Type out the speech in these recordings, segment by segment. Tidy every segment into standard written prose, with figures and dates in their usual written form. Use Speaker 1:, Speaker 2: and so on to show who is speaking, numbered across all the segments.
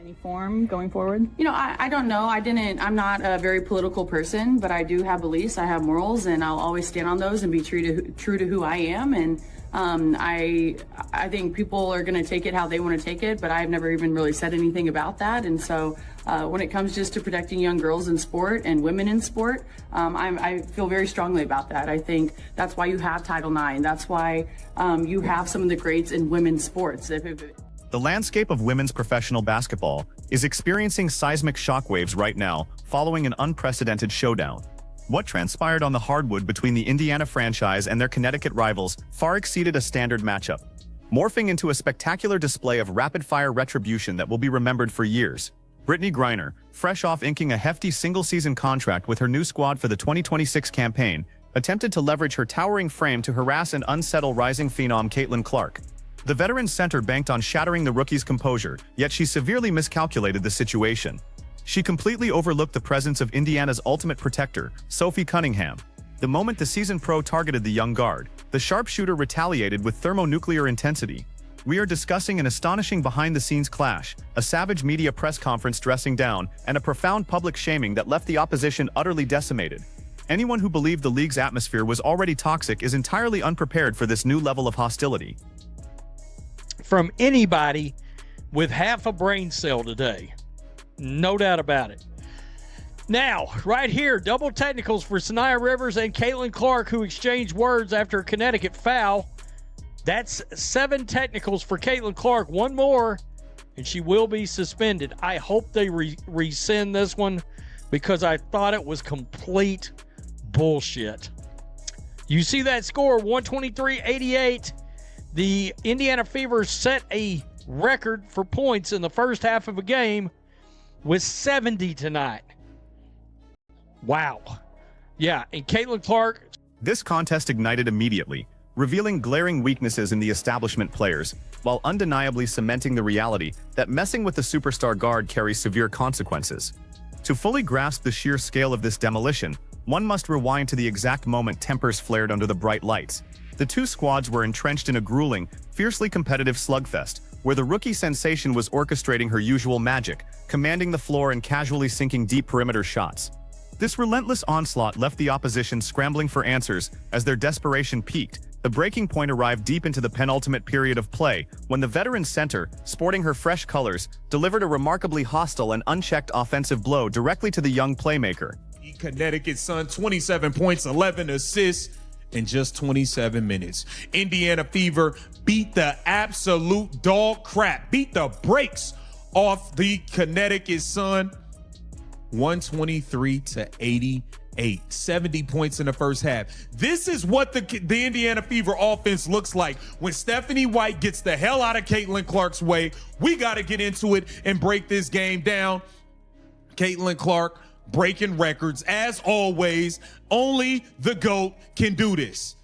Speaker 1: any form going forward?
Speaker 2: I don't know. I'm not a very political person, but I do have beliefs. I have morals, and I'll always stand on those and be true to who I am. And I think people are going to take it how they want to take it, but I've never even really said anything about that. And so when it comes just to protecting young girls in sport and women in sport, I feel very strongly about that. I think that's why you have Title IX. That's why you have some of the greats in women's sports.
Speaker 3: The landscape of women's professional basketball is experiencing seismic shockwaves right now following an unprecedented showdown. What transpired on the hardwood between the Indiana franchise and their Connecticut rivals far exceeded a standard matchup, morphing into a spectacular display of rapid-fire retribution that will be remembered for years. Brittney Griner, fresh off inking a hefty single-season contract with her new squad for the 2026 campaign, attempted to leverage her towering frame to harass and unsettle rising phenom Caitlin Clark. The veteran center banked on shattering the rookie's composure, yet she severely miscalculated the situation. She completely overlooked the presence of Indiana's ultimate protector, Sophie Cunningham. The moment the seasoned pro targeted the young guard, the sharpshooter retaliated with thermonuclear intensity. We are discussing an astonishing behind-the-scenes clash, a savage media press conference dressing down, and a profound public shaming that left the opposition utterly decimated. Anyone who believed the league's atmosphere was already toxic is entirely unprepared for this new level of hostility.
Speaker 4: From anybody with half a brain cell today. No doubt about it. Now, right here, double technicals for Sanaya Rivers and Caitlin Clark, who exchanged words after a Connecticut foul. That's 7 technicals for Caitlin Clark. One more, and she will be suspended. I hope they rescind this one because I thought it was complete bullshit. You see that score, 123-88. The Indiana Fever set a record for points in the first half of a game with 70 tonight. Wow. Yeah, and Caitlin Clark.
Speaker 3: This contest ignited immediately, revealing glaring weaknesses in the establishment players, while undeniably cementing the reality that messing with the superstar guard carries severe consequences. To fully grasp the sheer scale of this demolition, one must rewind to the exact moment tempers flared under the bright lights. The two squads were entrenched in a grueling, fiercely competitive slugfest, where the rookie sensation was orchestrating her usual magic, commanding the floor and casually sinking deep perimeter shots. This relentless onslaught left the opposition scrambling for answers as their desperation peaked. The breaking point arrived deep into the penultimate period of play, when the veteran center, sporting her fresh colors, delivered a remarkably hostile and unchecked offensive blow directly to the young playmaker.
Speaker 5: Connecticut Sun, 27 points, 11 assists in just 27 minutes. Indiana Fever beat the absolute dog crap, beat the brakes off the Connecticut Sun, 123-88. 70 points in the first half. This is what the Indiana Fever offense looks like when Stephanie White gets the hell out of Caitlin Clark's way. We got to get into it and break this game down. Caitlin Clark breaking records as always. Only the GOAT can do this.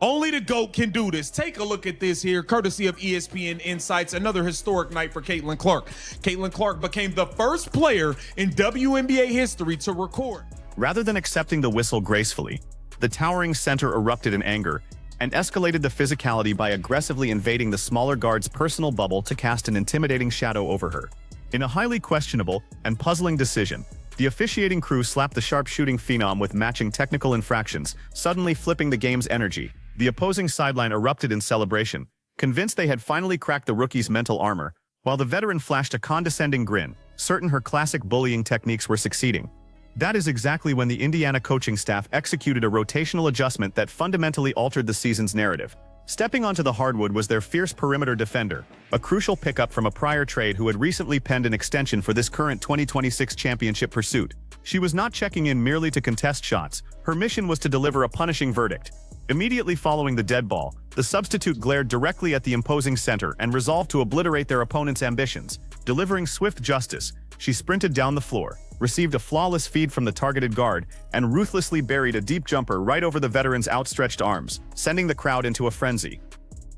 Speaker 5: Only the GOAT can do this. Take a look at this here, courtesy of ESPN Insights. Another historic night for Caitlin Clark. Caitlin Clark became the first player in WNBA history to record.
Speaker 3: Rather than accepting the whistle gracefully, the towering center erupted in anger and escalated the physicality by aggressively invading the smaller guard's personal bubble to cast an intimidating shadow over her. In a highly questionable and puzzling decision, the officiating crew slapped the sharpshooting phenom with matching technical infractions, suddenly flipping the game's energy. The opposing sideline erupted in celebration, convinced they had finally cracked the rookie's mental armor, while the veteran flashed a condescending grin, certain her classic bullying techniques were succeeding. That is exactly when the Indiana coaching staff executed a rotational adjustment that fundamentally altered the season's narrative. Stepping onto the hardwood was their fierce perimeter defender, a crucial pickup from a prior trade who had recently penned an extension for this current 2026 championship pursuit. She was not checking in merely to contest shots, her mission was to deliver a punishing verdict. Immediately following the dead ball, the substitute glared directly at the imposing center and resolved to obliterate their opponent's ambitions. Delivering swift justice, she sprinted down the floor, received a flawless feed from the targeted guard, and ruthlessly buried a deep jumper right over the veteran's outstretched arms, sending the crowd into a frenzy.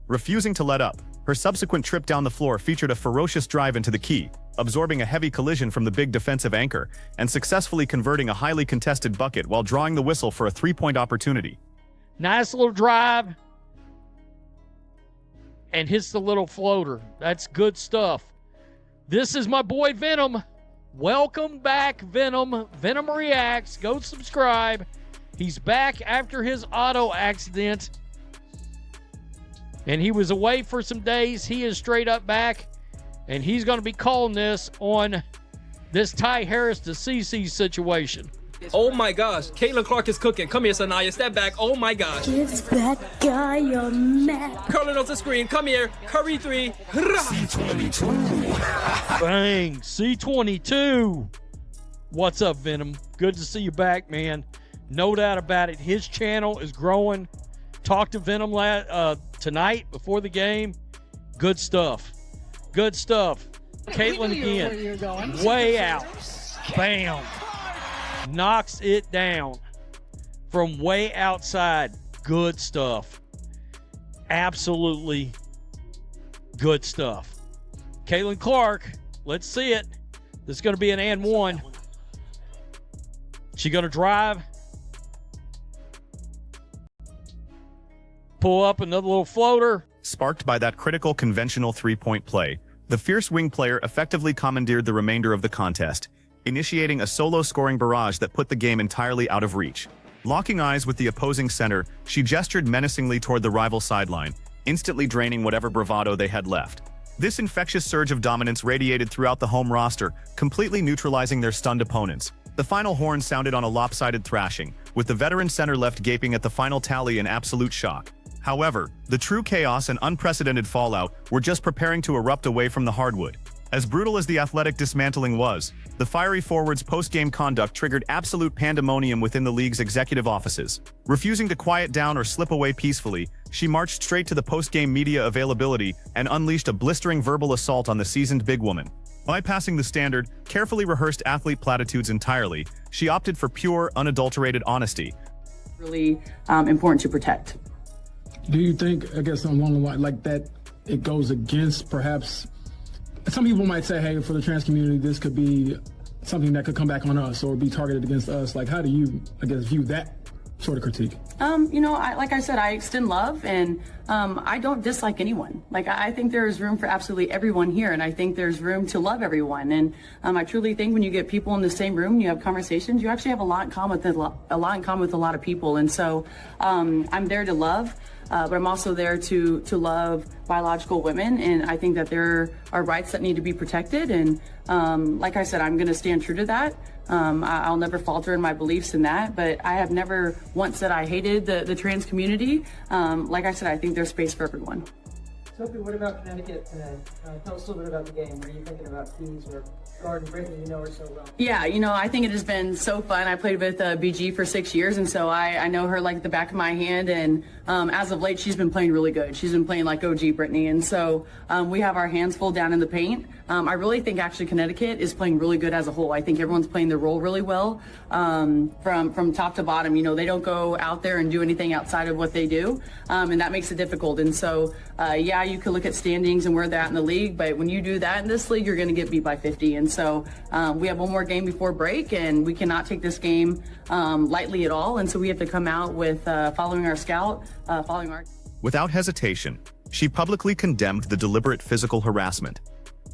Speaker 3: Refusing to let up, her subsequent trip down the floor featured a ferocious drive into the key, absorbing a heavy collision from the big defensive anchor, and successfully converting a highly contested bucket while drawing the whistle for a three-point opportunity.
Speaker 4: Nice little drive. And hits the little floater. That's good stuff. This is my boy Venom. Welcome back, Venom. Venom Reacts. Go subscribe. He's back after his auto accident. And he was away for some days. He is straight up back. And he's going to be calling this on this Ty Harris to CC situation.
Speaker 1: Oh my gosh, Caitlin Clark is cooking. Come here, Sanaya. Step back. Oh my gosh.
Speaker 6: Give that guy a map.
Speaker 1: Curling off the screen. Come here. Curry 3.
Speaker 4: Bang. C22. What's up, Venom? Good to see you back, man. No doubt about it. His channel is growing. Talked to Venom tonight before the game. Good stuff. Good stuff. Caitlin again. Way out. Bam. Knocks it down from way outside. Good stuff. Absolutely good stuff. Caitlin Clark, let's see it. This is going to be an and one. She going to drive. Pull up another little floater.
Speaker 3: Sparked by that critical conventional three-point play, the fierce wing player effectively commandeered the remainder of the contest, initiating a solo scoring barrage that put the game entirely out of reach. Locking eyes with the opposing center, she gestured menacingly toward the rival sideline, instantly draining whatever bravado they had left. This infectious surge of dominance radiated throughout the home roster, completely neutralizing their stunned opponents. The final horn sounded on a lopsided thrashing, with the veteran center left gaping at the final tally in absolute shock. However, the true chaos and unprecedented fallout were just preparing to erupt away from the hardwood. As brutal as the athletic dismantling was, the fiery forward's post-game conduct triggered absolute pandemonium within the league's executive offices. Refusing to quiet down or slip away peacefully, she marched straight to the post-game media availability and unleashed a blistering verbal assault on the seasoned big woman. Bypassing the standard, carefully rehearsed athlete platitudes entirely, she opted for pure, unadulterated honesty.
Speaker 2: Really important to protect.
Speaker 7: Do you think, I guess along the line like that, it goes against perhaps, some people might say, hey, for the trans community, this could be something that could come back on us or be targeted against us. Like, how do you, I guess, view that sort of critique?
Speaker 2: Like I said, I extend love, and I don't dislike anyone. Like, I think there is room for absolutely everyone here, and I think there's room to love everyone. And I truly think when you get people in the same room, and you have conversations, you actually have a lot in common with a lot of people. And so I'm there to love. But I'm also there to love biological women, and I think that there are rights that need to be protected. And like I said, I'm going to stand true to that. I'll never falter in my beliefs in that, but I have never once said I hated the trans community. Like I said, I think there's space for everyone.
Speaker 8: Sophie, what about Connecticut today? Tell us a little bit about the game. What are you thinking about Keys or guard and Brittney? You know her so well.
Speaker 2: Yeah, I think it has been so fun. I played with BG for 6 years, and so I know her like the back of my hand. And as of late, she's been playing really good. She's been playing like OG Brittney, and so we have our hands full down in the paint. I really think actually Connecticut is playing really good as a whole. I think everyone's playing their role really well from top to bottom. They don't go out there and do anything outside of what they do, and that makes it difficult. And so, yeah, you could look at standings and where they're at in the league, but when you do that in this league, you're going to get beat by 50. And so we have one more game before break, and we cannot take this game lightly at all. And so we have to come out with following our scout, following our...
Speaker 3: Without hesitation, she publicly condemned the deliberate physical harassment,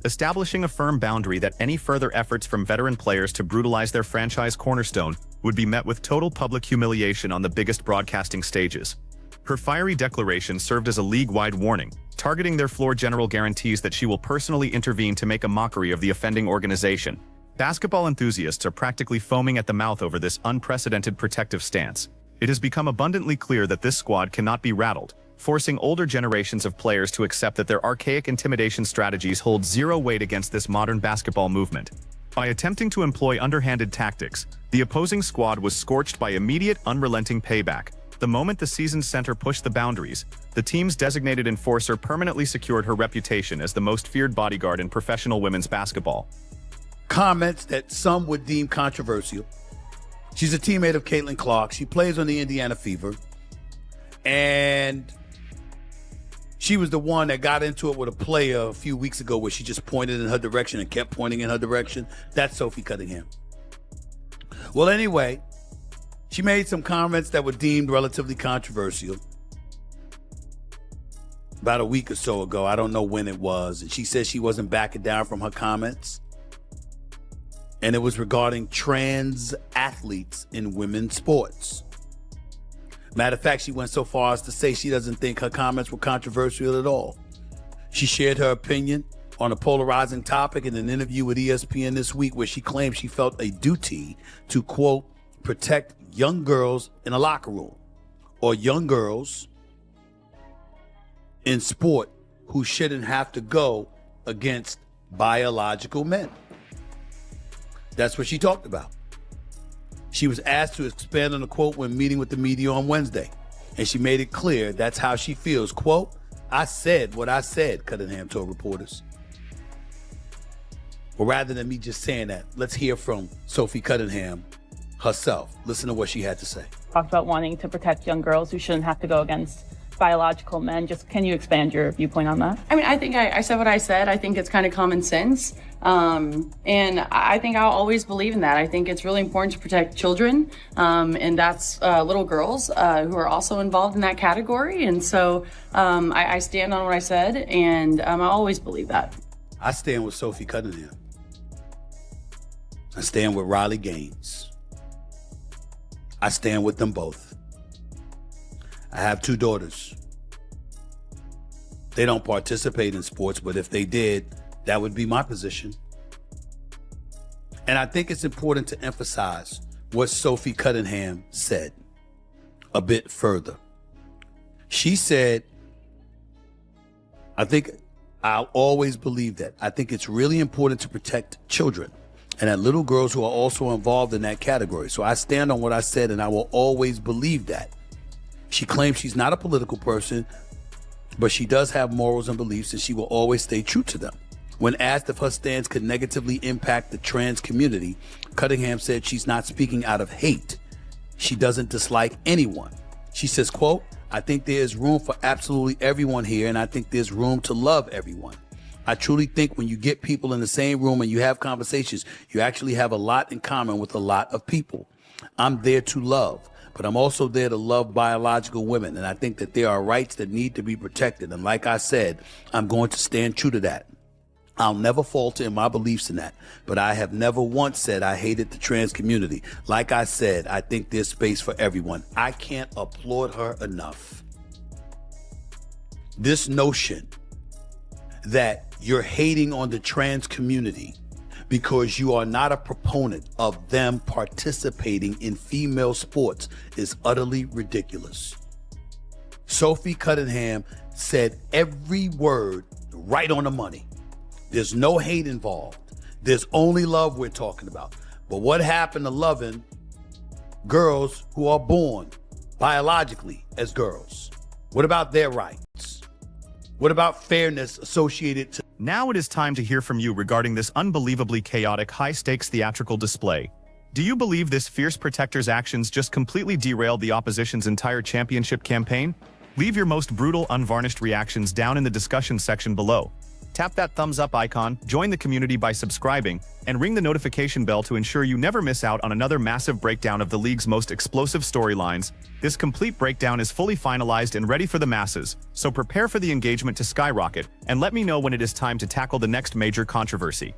Speaker 3: establishing a firm boundary that any further efforts from veteran players to brutalize their franchise cornerstone would be met with total public humiliation on the biggest broadcasting stages. Her fiery declaration served as a league-wide warning, targeting their floor general guarantees that she will personally intervene to make a mockery of the offending organization. Basketball enthusiasts are practically foaming at the mouth over this unprecedented protective stance. It has become abundantly clear that this squad cannot be rattled, forcing older generations of players to accept that their archaic intimidation strategies hold zero weight against this modern basketball movement. By attempting to employ underhanded tactics, the opposing squad was scorched by immediate, unrelenting payback. The moment the seasoned center pushed the boundaries, the team's designated enforcer permanently secured her reputation as the most feared bodyguard in professional women's basketball.
Speaker 9: Comments that some would deem controversial. She's a teammate of Caitlin Clark. She plays on the Indiana Fever. And she was the one that got into it with a player a few weeks ago where she just pointed in her direction and kept pointing in her direction. That's Sophie Cunningham. Well, anyway, she made some comments that were deemed relatively controversial. about a week or so ago. I don't know when it was. And she said she wasn't backing down from her comments. And it was regarding trans athletes in women's sports. Matter of fact, she went so far as to say she doesn't think her comments were controversial at all. She shared her opinion on a polarizing topic in an interview with ESPN this week, where she claimed she felt a duty to, quote, protect young girls in a locker room, or young girls in sport who shouldn't have to go against biological men. That's what she talked about. She was asked to expand on the quote when meeting with the media on Wednesday, and she made it clear that's how she feels. Quote, "I said what I said," Cunningham told reporters. Well, rather than me just saying that, let's hear from Sophie Cunningham herself. Listen to what she had to say.
Speaker 10: Talked about wanting to protect young girls who shouldn't have to go against biological men. Just can you expand your viewpoint on that?
Speaker 2: I mean, I think I said what I said. I think it's kind of common sense. And I think I'll always believe in that. I think it's really important to protect children. And that's little girls who are also involved in that category. And so I stand on what I said, and I always believe that.
Speaker 9: I stand with Sophie Cunningham. I stand with Riley Gaines. I stand with them both. I have 2 daughters. They don't participate in sports, but if they did, that would be my position. And I think it's important to emphasize what Sophie Cunningham said a bit further. She said, I think I'll always believe that. I think it's really important to protect children and that little girls who are also involved in that category. So I stand on what I said, and I will always believe that. She claims she's not a political person, but she does have morals and beliefs, and she will always stay true to them. When asked if her stance could negatively impact the trans community, Cunningham said she's not speaking out of hate. She doesn't dislike anyone. She says, quote, "I think there is room for absolutely everyone here, and I think there's room to love everyone. I truly think when you get people in the same room and you have conversations, you actually have a lot in common with a lot of people. I'm there to love, but I'm also there to love biological women, and I think that there are rights that need to be protected. And like I said, I'm going to stand true to that. I'll never falter in my beliefs in that, but I have never once said I hated the trans community. Like I said, I think there's space for everyone." I can't applaud her enough. This notion that you're hating on the trans community because you are not a proponent of them participating in female sports is utterly ridiculous. Sophie Cunningham said every word right on the money. There's no hate involved. There's only love we're talking about. But what happened to loving girls who are born biologically as girls? What about their rights? What about fairness associated to...
Speaker 3: Now it is time to hear from you regarding this unbelievably chaotic, high-stakes theatrical display. Do you believe this fierce protector's actions just completely derailed the opposition's entire championship campaign? Leave your most brutal, unvarnished reactions down in the discussion section below. Tap that thumbs up icon, join the community by subscribing, and ring the notification bell to ensure you never miss out on another massive breakdown of the league's most explosive storylines. This complete breakdown is fully finalized and ready for the masses, so prepare for the engagement to skyrocket, and let me know when it is time to tackle the next major controversy.